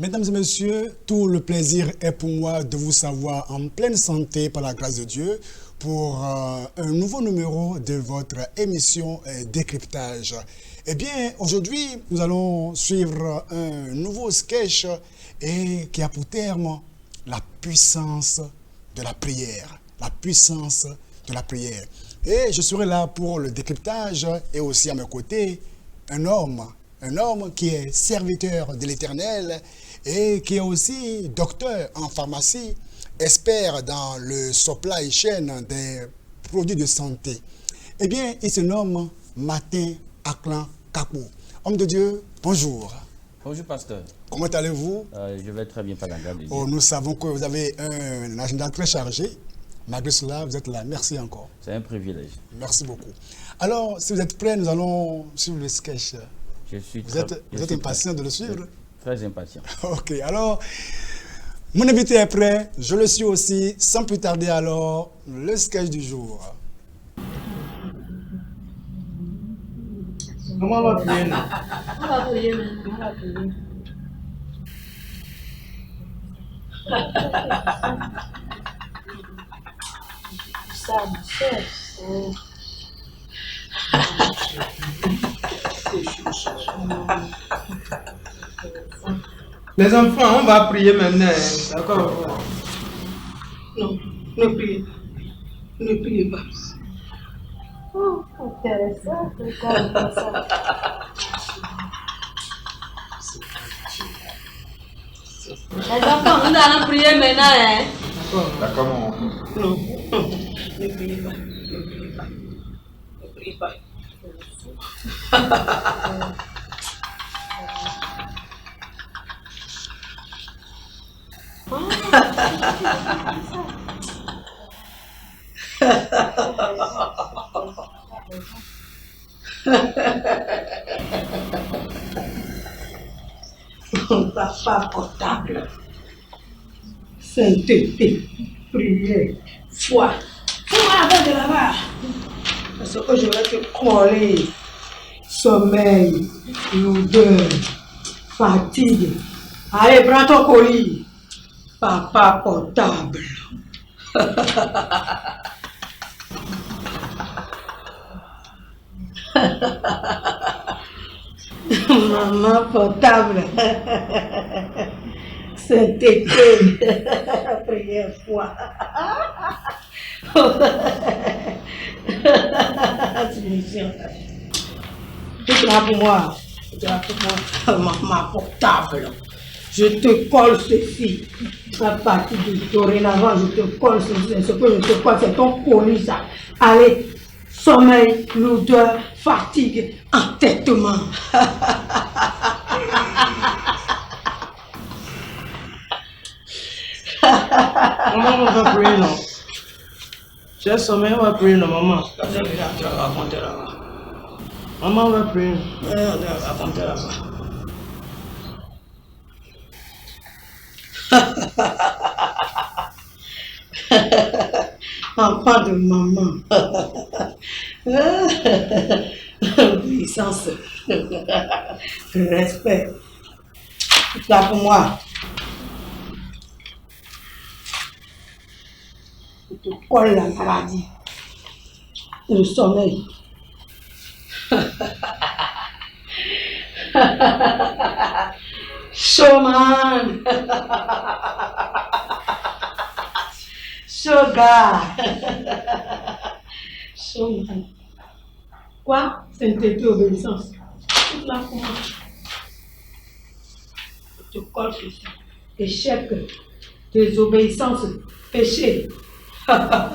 Mesdames et messieurs, tout le plaisir est pour moi de vous savoir en pleine santé par la grâce de Dieu pour un nouveau numéro de votre émission Décryptage. Eh bien, aujourd'hui, nous allons suivre un nouveau sketch et qui a pour terme la puissance de la prière. La puissance de la prière. Et je serai là pour le décryptage et aussi à mes côtés, un homme qui est serviteur de l'Éternel et qui est aussi docteur en pharmacie, expert dans le supply chain des produits de santé. Eh bien, il se nomme Martin Aklan Kakou. Homme de Dieu, bonjour. Bonjour, pasteur. Comment allez-vous? Je vais très bien par la grâce de Dieu. Oh, nous savons que vous avez un agenda très chargé. Malgré cela, vous êtes là. Merci encore. C'est un privilège. Merci beaucoup. Alors, si vous êtes prêts, nous allons suivre le sketch. Vous êtes impatient de le suivre? Très impatient. Ok, alors, mon invité est prêt. Je le suis aussi. Sans plus tarder, alors, le sketch du jour. Comment va prier? On va prier maintenant, on va prier. Ça, ma soeur. Oh. Les enfants, on va prier maintenant. D'accord? Non, ne priez pas. Ne priez pas. Oh, intéressant, regarde ça. Les enfants, nous allons prier maintenant, hein? D'accord. Non, ne priez pas. Ne priez pas. Ne priez pas. Papa portable, sainteté, prière, foi. Fais-moi avec de là-bas. Parce que je vais te coller. Sommeil, lourdeur, fatigue. Allez, prends ton colis. Papa portable. Maman portable. Sainteté, prière, foi. Soumission. Tu es là pour moi. Tu es là pour moi. Maman portable. Je te colle ceci. À partir de dorénavant, je te colle ceci. Ce que je te colle, c'est ton colis, ça. Allez, sommeil, lourdeur, fatigue, entêtement. Maman, on va prier, non? J'ai sommeil, on va prier, non, maman? Tu vas raconter là-bas. Maman, on va prier. Tu vas raconter là-bas. Enfant de maman. Puissance. Respect. Là pour moi. Je te colle la maladie. Le sommeil. Showman. Sugar. Showman. Quoi? Sainteté, obéissance. Toute la foi. Je te colle ceci. Échec, désobéissance, péché. Pas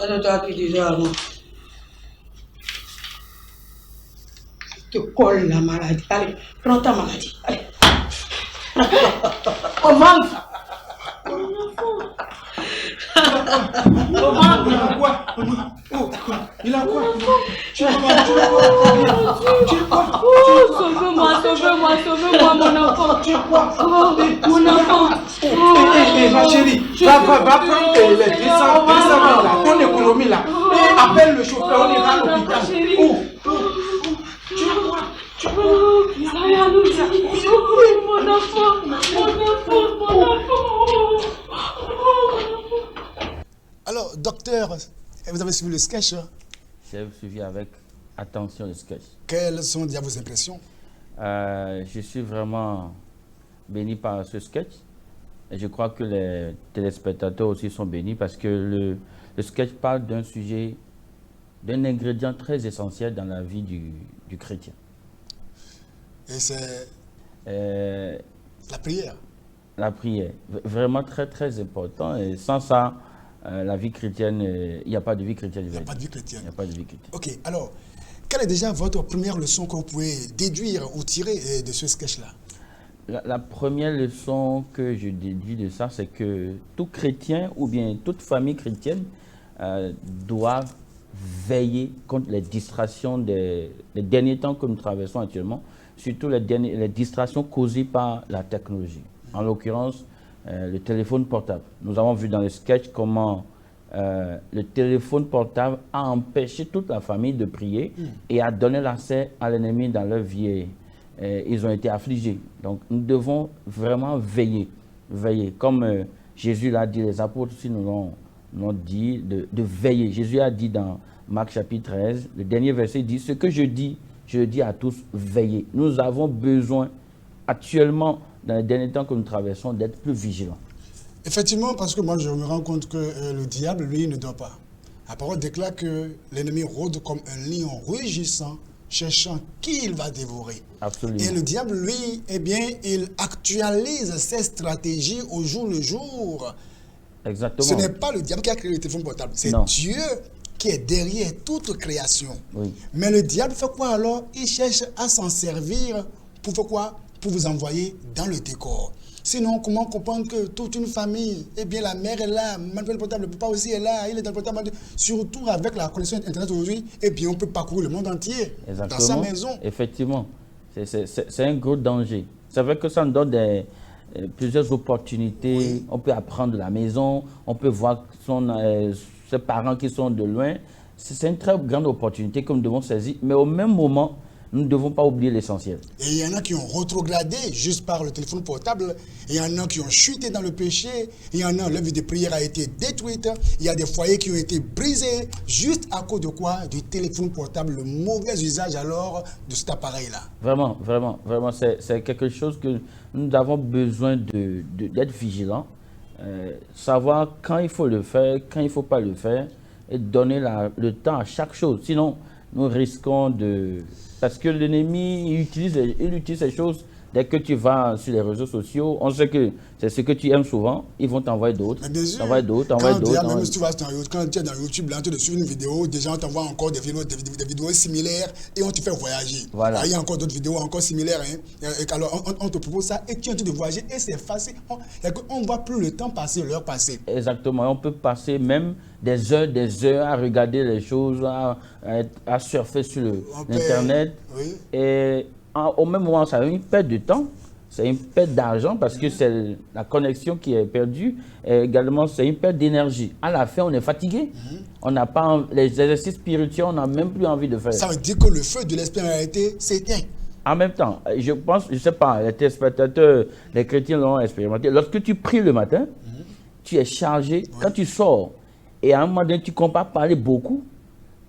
de toi qui disais avant. Je te colle la maladie. Allez, prends ta maladie. Allez. Comment? Comment? Il a quoi? Oh, il a quoi? Tu es quoi? Oh, sauvez-moi, mon enfant. Tu es quoi? Oh, mon enfant. Ma chérie, va prendre tes 200 000 là, ton économie là. Et appelle le chauffeur, on ira à l'hôpital. Mon enfant, mon enfant. Alors, docteur, vous avez suivi le sketch, hein? J'ai suivi avec attention le sketch. Quelles sont déjà vos impressions? Je suis vraiment béni par ce sketch. Et je crois que les téléspectateurs aussi sont bénis parce que le sketch parle d'un sujet, d'un ingrédient très essentiel dans la vie du chrétien. Et c'est Euh, la prière. La prière, vraiment très très important. Et sans ça, la vie chrétienne, il n'y a pas de vie chrétienne. Il n'y a pas de vie chrétienne. Il n'y a pas de vie chrétienne. Ok, alors, quelle est déjà votre première leçon que vous pouvez déduire ou tirer de ce sketch-là? La première leçon que je déduis de ça, c'est que tout chrétien ou bien toute famille chrétienne doit veiller contre les distractions des derniers temps que nous traversons actuellement, surtout les distractions causées par la technologie. En l'occurrence, le téléphone portable. Nous avons vu dans le sketch comment le téléphone portable a empêché toute la famille de prier et a donné l'accès à l'ennemi dans leur vie. Ils ont été affligés. Donc nous devons vraiment veiller. Comme Jésus l'a dit, les apôtres aussi nous l'ont dit, de veiller. Jésus a dit dans Marc chapitre 13, le dernier verset dit, ce que je dis à tous, veillez. Nous avons besoin actuellement, dans les derniers temps que nous traversons, d'être plus vigilants. Effectivement, parce que moi je me rends compte que le diable, lui, ne dort pas. La parole déclare que l'ennemi rôde comme un lion rugissant, cherchant qui il va dévorer. Absolument. Et le diable, lui, eh bien, il actualise ses stratégies au jour le jour. Exactement. Ce n'est pas le diable qui a créé le téléphone portable, c'est Dieu qui est derrière toute création. Oui. Mais le diable fait quoi alors? Il cherche à s'en servir pour faire quoi? Pour vous envoyer dans le décor. Sinon, comment comprendre que toute une famille, eh bien la mère est là, le portable, le papa aussi est là, il est dans le portable. Surtout avec la connexion Internet aujourd'hui, eh bien on peut parcourir le monde entier. Exactement. Dans sa maison. Effectivement, c'est un gros danger. C'est vrai que ça nous donne plusieurs opportunités. Oui. On peut apprendre de la maison, on peut voir ses parents qui sont de loin. C'est une très grande opportunité que nous devons saisir, mais au même moment, nous ne devons pas oublier l'essentiel. Et il y en a qui ont rétrogradé juste par le téléphone portable. Il y en a qui ont chuté dans le péché. Il y en a, leur vie de prière a été détruite. Il y a des foyers qui ont été brisés juste à cause de quoi? Du téléphone portable, le mauvais usage alors de cet appareil-là. Vraiment, c'est quelque chose que nous avons besoin d'être vigilants. Savoir quand il faut le faire, quand il ne faut pas le faire. Et donner le temps à chaque chose. Sinon, nous risquons de... Parce que l'ennemi, il utilise ces choses. Dès que tu vas sur les réseaux sociaux, on sait que c'est ce que tu aimes souvent. Ils vont t'envoyer d'autres. Mais bien sûr. T'envoyer d'autres. Même si tu vas quand tu es dans YouTube, là, en train de suivre une vidéo, des gens t'envoient encore des vidéos similaires et on te fait voyager. Voilà. Alors, il y a encore d'autres vidéos encore similaires. Hein. Alors, on te propose ça et tu es en train de voyager et c'est facile. On ne voit plus le temps passer, l'heure passer. Exactement. On peut passer même des heures à regarder les choses, à surfer sur l'Internet. Oui. Et au même moment, ça a une perte de temps, c'est une perte d'argent parce que c'est la connexion qui est perdue. Et également, c'est une perte d'énergie. À la fin, on est fatigué. On n'a pas les exercices spirituels, on n'a même plus envie de faire. Ça veut dire que le feu de l'esprit en réalité s'éteint. En même temps, je pense, je ne sais pas, les téléspectateurs, les chrétiens l'ont expérimenté. Lorsque tu pries le matin, tu es chargé. Oui. Quand tu sors, et à un moment donné, tu ne comptes pas parler beaucoup,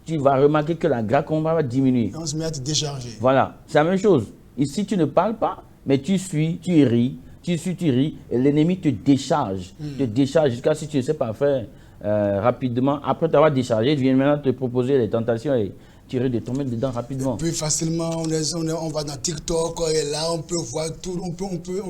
tu vas remarquer que la grâce va diminuer. On se met à te décharger. Voilà, c'est la même chose. Ici, tu ne parles pas, mais tu suis, tu ris, et l'ennemi te décharge. Te décharge jusqu'à si tu ne sais pas faire rapidement. Après t'avoir déchargé, il vient maintenant te proposer les tentations et tu risques de tomber dedans rapidement. Plus facilement, on va dans TikTok et là, on peut voir tout, on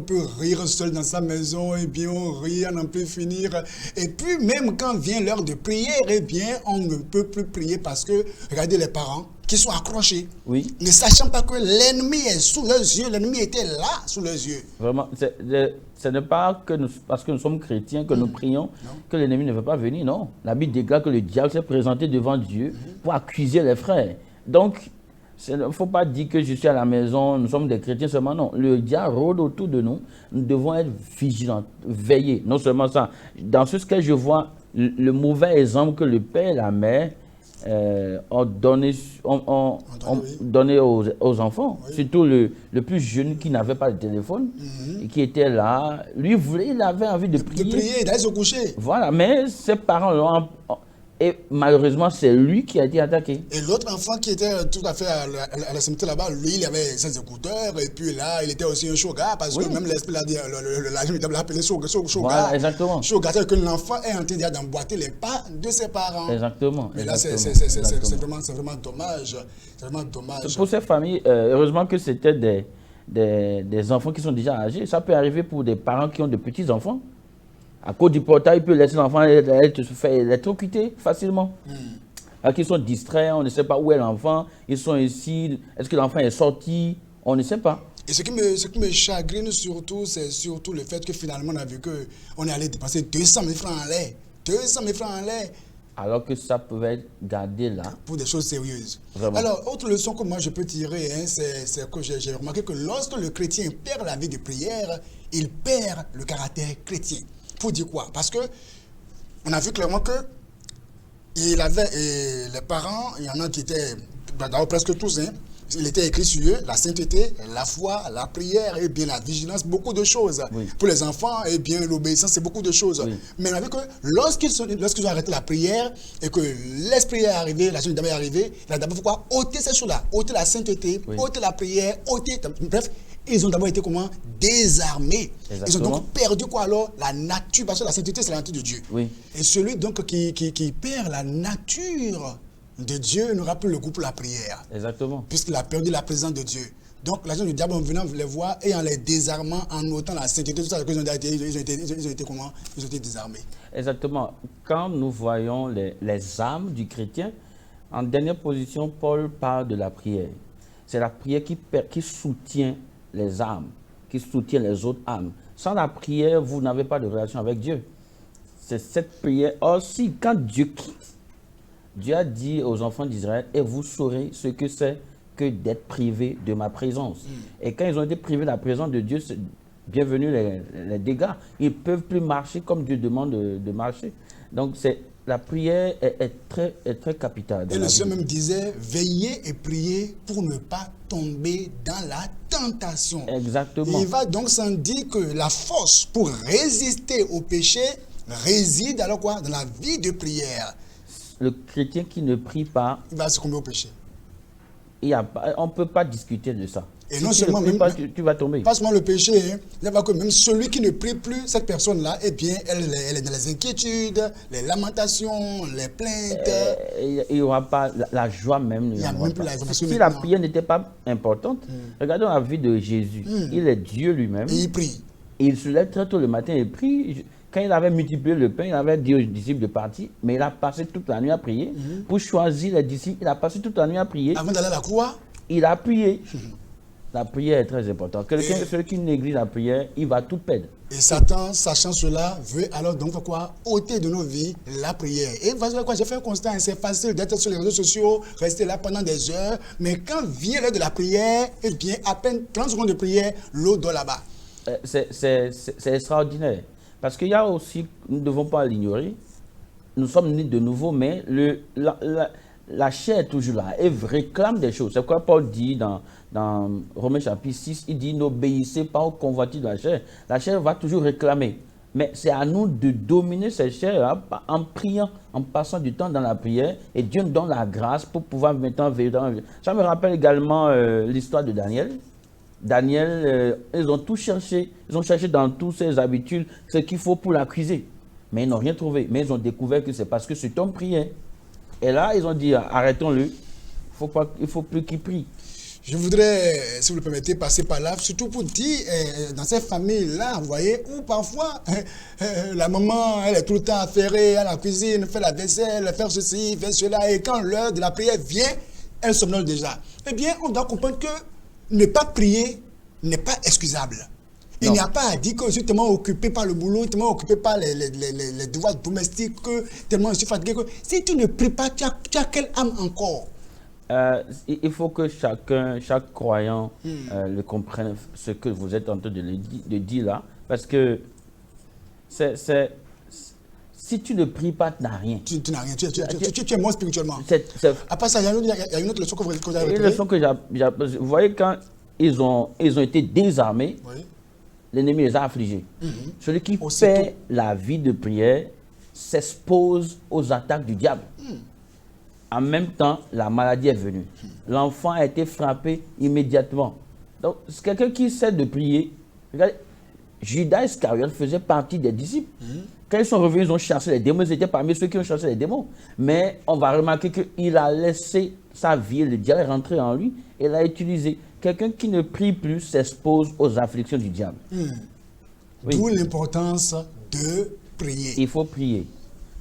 peut rire seul dans sa maison, et bien on rit, on n'en peut finir. Et puis même quand vient l'heure de prière, eh bien on ne peut plus prier parce que, regardez les parents qui sont accrochés, oui. Ne sachant pas que l'ennemi est sous leurs yeux, l'ennemi était là sous leurs yeux. Vraiment, ce n'est pas que parce que nous sommes chrétiens, que nous prions, que l'ennemi ne veut pas venir, non. La Bible déclare que le diable s'est présenté devant Dieu pour accuser les frères. Donc, Il ne faut pas dire que je suis à la maison, nous sommes des chrétiens seulement. Non, le diable rôde autour de nous. Nous devons être vigilants, veiller. Non seulement ça. Dans ce que je vois, le mauvais exemple que le père et la mère ont donné aux enfants, oui. Surtout le plus jeune qui n'avait pas de téléphone et qui était là. Lui, il avait envie de prier. De prier, d'aller se coucher. Voilà, mais ses parents l'ont... Et malheureusement, c'est lui qui a été attaqué. Et l'autre enfant qui était tout à fait à la cimetière là-bas, lui, il avait ses écouteurs. Et puis là, il était aussi un shoga. Parce que même l'esprit l'a dit, l'a appelé shoga. Voilà, exactement. Shoga, c'est que l'enfant est en train d'emboîter les pas de ses parents. Exactement. Et là, c'est vraiment dommage. C'est vraiment dommage. Pour ces familles, heureusement que c'était des enfants qui sont déjà âgés. Ça peut arriver pour des parents qui ont de petits-enfants. À cause du portail, il peut laisser l'enfant se faire électrocuter facilement. Alors qu'ils sont distraits, on ne sait pas où est l'enfant, ils sont ici, est-ce que l'enfant est sorti, on ne sait pas. Et ce qui me chagrine surtout, c'est surtout le fait que finalement on a vu qu'on est allé dépenser 200 000 francs en l'air. 200 000 francs en l'air. Alors que ça pouvait être gardé là. Pour des choses sérieuses. Vraiment. Alors, autre leçon que moi je peux tirer, hein, c'est que j'ai remarqué que lorsque le chrétien perd la vie de prière, il perd le caractère chrétien. Pour dire quoi? Parce que on a vu clairement que il avait les parents, il y en a qui étaient, d'abord presque tous, hein, il était écrit sur eux la sainteté, la foi, la prière et bien la vigilance, beaucoup de choses. Oui. Pour les enfants, et bien l'obéissance, c'est beaucoup de choses. Oui. Mais on a vu que lorsqu'ils ont arrêté la prière et que l'esprit est arrivé, la jeune dame est arrivée, il a d'abord fait quoi? Ôter ces choses-là, ôter la sainteté, oui. Ôter la prière, ôter, bref. Ils ont d'abord été comment? Désarmés. Exactement. Ils ont donc perdu quoi alors? La nature, parce que la sainteté, c'est la nature de Dieu. Oui. Et celui donc qui perd la nature de Dieu n'aura plus le goût pour la prière. Exactement. Puisqu'il a perdu la présence de Dieu. Donc, l'agent du diable, en venant les voir et en les désarmant, en ôtant la sainteté, tout ça, ils ont été comment? Ils ont été désarmés. Exactement. Quand nous voyons les âmes du chrétien, en dernière position, Paul parle de la prière. C'est la prière qui soutient les âmes, qui soutient les autres âmes. Sans la prière, vous n'avez pas de relation avec Dieu. C'est cette prière. Aussi, quand Dieu quitte, Dieu a dit aux enfants d'Israël, et vous saurez ce que c'est que d'être privé de ma présence. Et quand ils ont été privés de la présence de Dieu, c'est bienvenue les dégâts. Ils ne peuvent plus marcher comme Dieu demande de marcher. Donc, la prière est très capitale. Et le Seigneur même disait, veillez et priez pour ne pas tomber dans la tentation. Exactement. Il va donc sans dire que la force pour résister au péché réside alors quoi? Dans la vie de prière. Le chrétien qui ne prie pas, il va succomber au péché. On ne peut pas discuter de ça. Et si non tu seulement ne pries pas, tu vas tomber. Pas seulement le péché, hein. Il va que même celui qui ne prie plus, cette personne-là, eh bien, elle est dans les inquiétudes, les lamentations, les plaintes. Il n'y aura pas la joie même. Il y a même plus la joie. Si la prière n'était pas importante, regardons la vie de Jésus. Il est Dieu lui-même. Et il prie. Il se lève très tôt le matin et prie. Quand il avait multiplié le pain, il avait dit aux disciples de partir, mais il a passé toute la nuit à prier. Pour choisir les disciples, il a passé toute la nuit à prier. Avant d'aller à la croix, il a prié. La prière est très importante. Celui qui néglige la prière, il va tout perdre. Et Satan, sachant cela, veut alors donc quoi? Ôter de nos vies la prière. Et voilà quoi, j'ai fait un constat, c'est facile d'être sur les réseaux sociaux, rester là pendant des heures, mais quand vient l'heure de la prière, eh bien, à peine 30 secondes de prière, l'eau dort là-bas. C'est extraordinaire. Parce qu'il y a aussi, nous ne devons pas l'ignorer, nous sommes nés de nouveau, mais la chair est toujours là, elle réclame des choses. C'est quoi Paul dit dans Romains chapitre 6, il dit n'obéissez pas aux convoitises de la chair. La chair va toujours réclamer. Mais c'est à nous de dominer cette chair en priant, en passant du temps dans la prière, et Dieu nous donne la grâce pour pouvoir maintenant veiller dans la vie. Ça me rappelle également l'histoire de Daniel. Daniel, ils ont tout cherché, ils ont cherché dans toutes ses habitudes ce qu'il faut pour l'accuser. Mais ils n'ont rien trouvé. Mais ils ont découvert que c'est parce que cet homme priait. Et là, ils ont dit, arrêtons-le, il ne faut plus qu'il prie. Je voudrais, si vous le permettez, passer par là, surtout pour dire, dans ces familles-là, vous voyez, où parfois, la maman, elle est tout le temps affairée à la cuisine, fait la vaisselle, faire ceci, faire cela, et quand l'heure de la prière vient, elle somnole déjà. Eh bien, on doit comprendre que ne pas prier n'est pas excusable. Il n'y a pas à dire que je suis tellement occupé par le boulot, tellement occupé par les devoirs domestiques, tellement je suis fatigué. Si tu ne pries pas, tu as quelle âme encore? Il faut que chaque croyant le comprenne, ce que vous êtes en train de dire là. Parce que si tu ne pries pas, tu n'as rien. Tu n'as rien, tu es mort spirituellement. Après ça, il y a une autre leçon que vous avez Une leçon que vous voyez, quand ils ont été désarmés, oui. L'ennemi les a affligés. Celui qui fait la vie de prière s'expose aux attaques du diable. En même temps, la maladie est venue. L'enfant a été frappé immédiatement. Donc, c'est quelqu'un qui sait de prier. Regardez, Judas Iscariote faisait partie des disciples. Quand ils sont revenus, ils ont chassé les démons. Ils étaient parmi ceux qui ont chassé les démons. Mais on va remarquer qu'il a laissé sa vie, le diable est rentré en lui et l'a utilisé. Quelqu'un qui ne prie plus s'expose aux afflictions du diable. Oui. D'où l'importance de prier. Il faut prier.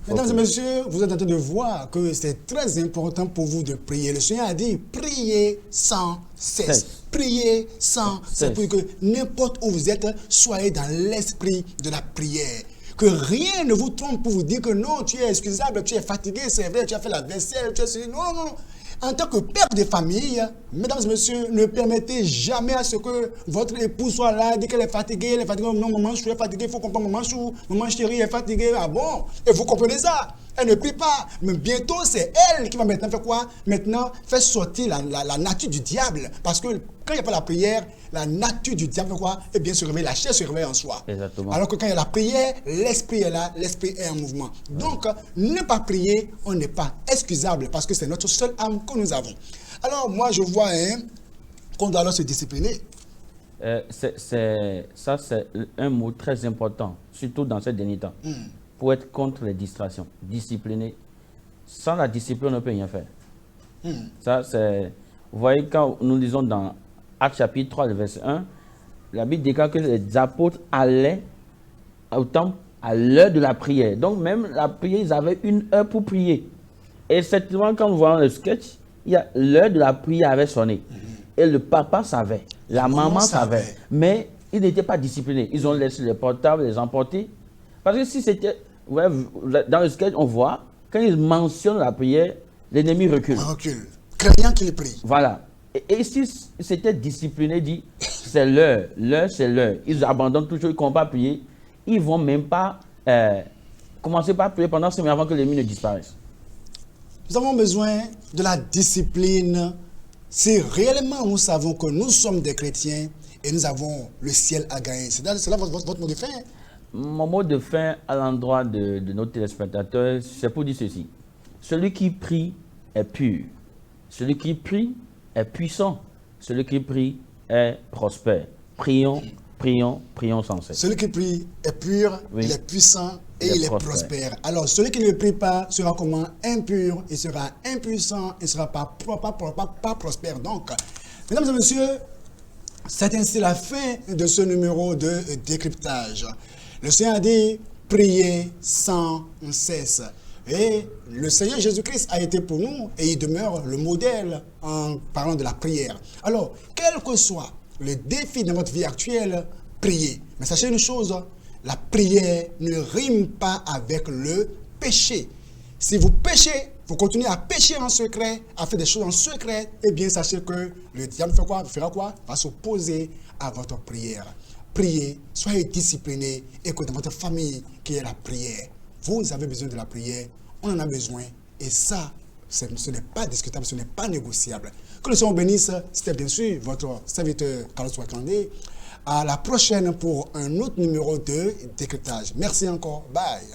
Mesdames et messieurs, vous êtes en train de voir que c'est très important pour vous de prier. Le Seigneur a dit, priez sans cesse. Priez sans cesse. Pour que n'importe où vous êtes, soyez dans l'esprit de la prière. Que rien ne vous trompe pour vous dire que non, tu es excusable, tu es fatigué, c'est vrai, tu as fait la vaisselle, tu es... Non, non, non. En tant que père de famille, mesdames et messieurs, ne permettez jamais à ce que votre épouse soit là, dit qu'elle est fatiguée, elle est fatiguée. Non, maman, je suis fatiguée, il faut comprendre, maman chérie est fatiguée. Ah bon? Et vous comprenez ça? Elle ne prie pas. Mais bientôt, c'est elle qui va maintenant faire quoi? Maintenant, faire sortir la nature du diable. Parce que quand il n'y a pas la prière, la nature du diable fait quoi? Eh bien, se réveille, la chair se réveille en soi. Exactement. Alors que quand il y a la prière, l'esprit est là, l'esprit est en mouvement. Donc, ne pas prier, on n'est pas excusable parce que c'est notre seule âme que nous avons. Alors, moi, je vois qu'on doit alors se discipliner. Ça, c'est un mot très important, surtout dans ces derniers temps. Pour être contre les distractions, discipliner. Sans la discipline, on ne peut rien faire. Ça, c'est... Vous voyez, quand nous lisons dans Actes chapitre 3, le verset 1, la Bible déclare que les apôtres allaient au temple à l'heure de la prière. Donc, même la prière, ils avaient 1 heure pour prier. Et certainement, quand nous voyons le sketch, l'heure de la prière avait sonné. Et le papa savait, la maman savait. Mais ils n'étaient pas disciplinés. Ils ont laissé les portables, les emporter. Parce que si c'était... Ouais, dans le sketch, on voit, quand ils mentionnent la prière, l'ennemi recule. Recule, craignant qu'il prie. Voilà. Et si c'était discipliné, dit, c'est l'heure, c'est l'heure. Ils abandonnent toujours, ils ne comptent pas prier. Ils ne vont même pas commencer par prier pendant 5 minutes avant que l'ennemi ne disparaisse. Nous avons besoin de la discipline. Si réellement nous savons que nous sommes des chrétiens et nous avons le ciel à gagner. C'est là votre mot de fin? Mon mot de fin à l'endroit de nos téléspectateurs, c'est pour dire ceci. Celui qui prie est pur. Celui qui prie est puissant. Celui qui prie est prospère. Prions, prions, prions sans cesse. Celui qui prie est pur, oui. Il est puissant et il est prospère. Alors, celui qui ne prie pas sera comment? Impur, il sera impuissant, il ne sera pas prospère. Donc, mesdames et messieurs, c'est ainsi la fin de ce numéro de décryptage. Le Seigneur a dit, priez sans cesse. Et le Seigneur Jésus-Christ a été pour nous et il demeure le modèle en parlant de la prière. Alors, quel que soit le défi de votre vie actuelle, priez. Mais sachez une chose, la prière ne rime pas avec le péché. Si vous péchez, vous continuez à pécher en secret, à faire des choses en secret, eh bien sachez que le diable fera quoi? Va s'opposer à votre prière. Priez, soyez disciplinés et que dans votre famille, qu'il y ait la prière. Vous avez besoin de la prière, on en a besoin. Et ça, ce n'est pas discutable, ce n'est pas négociable. Que le Seigneur bénisse, c'était bien sûr votre serviteur Carlos Wakandé. À la prochaine pour un autre numéro de décryptage. Merci encore. Bye.